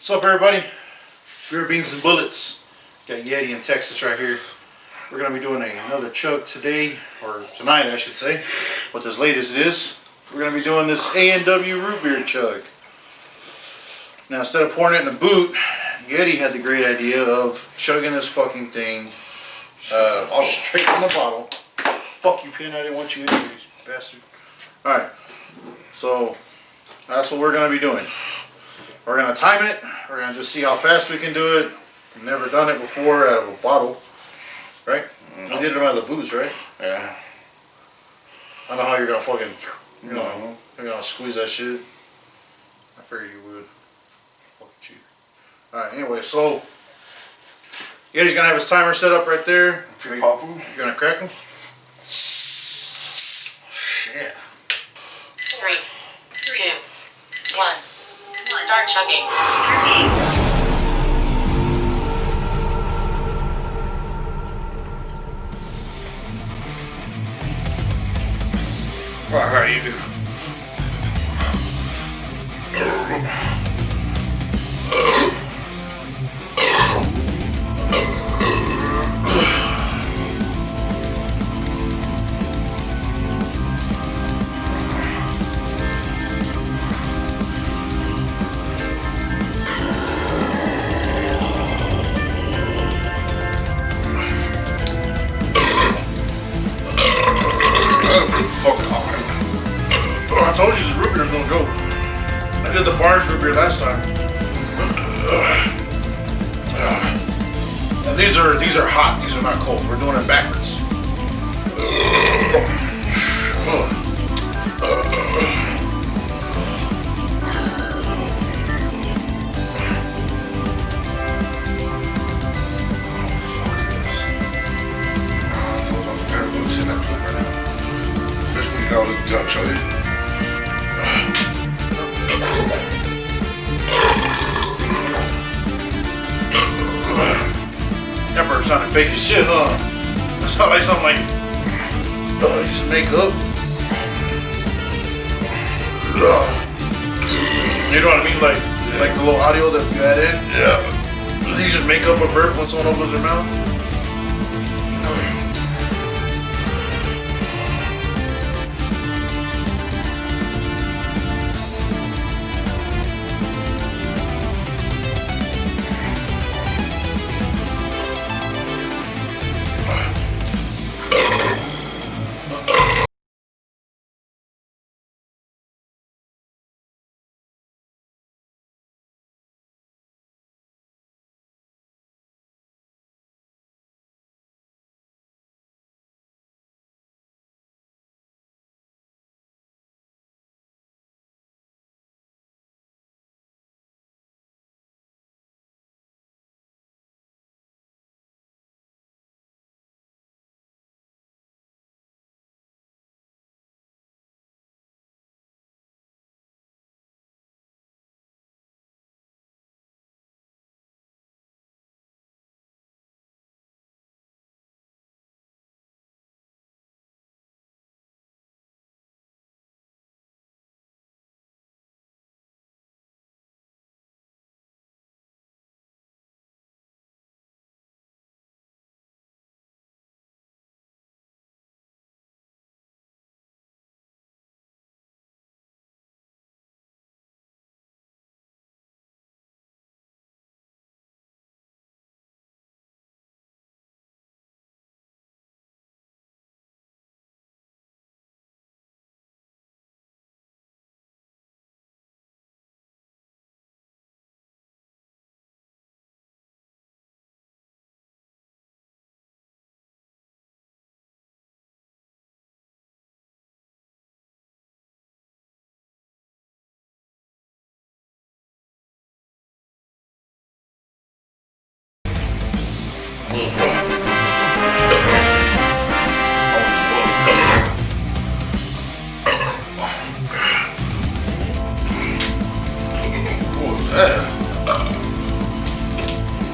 What's up, everybody? Beer, beans, and bullets. Got Yedy in Texas right here. We're gonna be doing another chug today, or tonight, I should say. But as late as it is, we're gonna be doing this A&W root beer chug. Now, instead of pouring it in a boot, Yedy had the great idea of chugging this fucking thing straight from the bottle. Fuck you, Pin. I didn't want you in here, you bastard. All right. So that's what we're gonna be doing. We're going to time it. We're going to just see how fast we can do it. We've never done it before out of a bottle. Right? We did it out of the booze, right? Yeah. I don't know how you're going to fucking, you're going to squeeze that shit. I figured you would. Fucking cheat. Alright, anyway, so Yedy's going to have his timer set up right there. If you pop them. You're going to crack them? Shit. 3, 2, 1. Start chugging. Well, how do you do? Fucking hard. I told you this root beer is no joke. I did the Bars root beer last time. And these are hot. These are not cold. We're doing it backwards. Especially when you jump shot it. That burp sounded fake as shit, huh? That sounded like something like you just make up. You know what I mean? Like the little audio that you add in? Yeah. You just make up a burp when someone opens their mouth?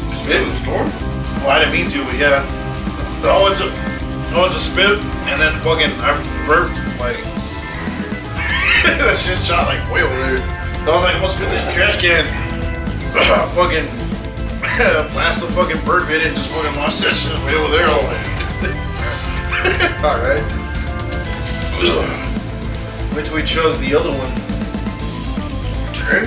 Just in the store? Well, I didn't mean to, but yeah. Oh, it's a spit, and then fucking I burped like that shit shot like way over there. I was like, I must spit this trash can. fucking blast the fucking bird bit and just fucking lost that shit way over there all Alright. Wait till we chug the other one. Okay.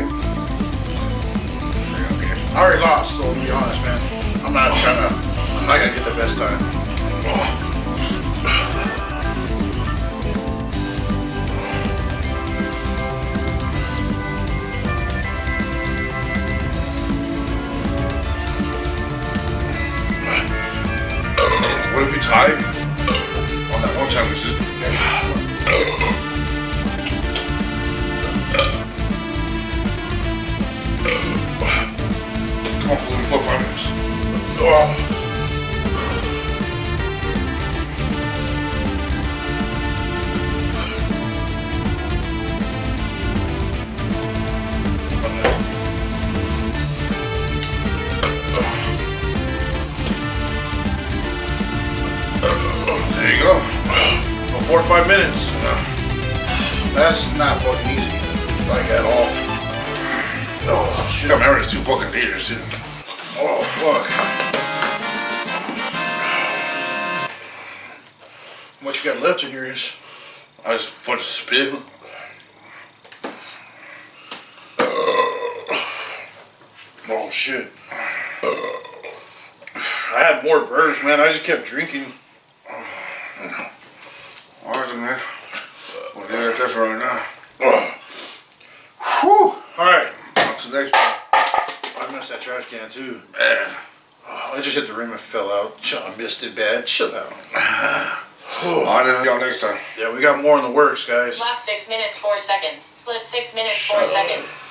I already lost, so to be honest, man. I'm not gonna get the best time. What if we tie? On that one time we just... Come on, for 5 minutes. There you go. 4 or 5 minutes. That's not fucking easy. Like at all. Oh shit. I remember the 2 fucking liters, dude. Oh fuck. What you got left in yours? I just put a spit. Oh shit. I had more burps, man. I just kept drinking. Alright, man. We'll do it there for right now. Whew. Alright. On to the next one. I missed that trash can too. Man. Oh, I just hit the rim and fell out. I missed it bad. Chill out. Alright, then go next time. Yeah, we got more in the works, guys. Lap 6 minutes 4 seconds. Split 6 minutes 4 seconds.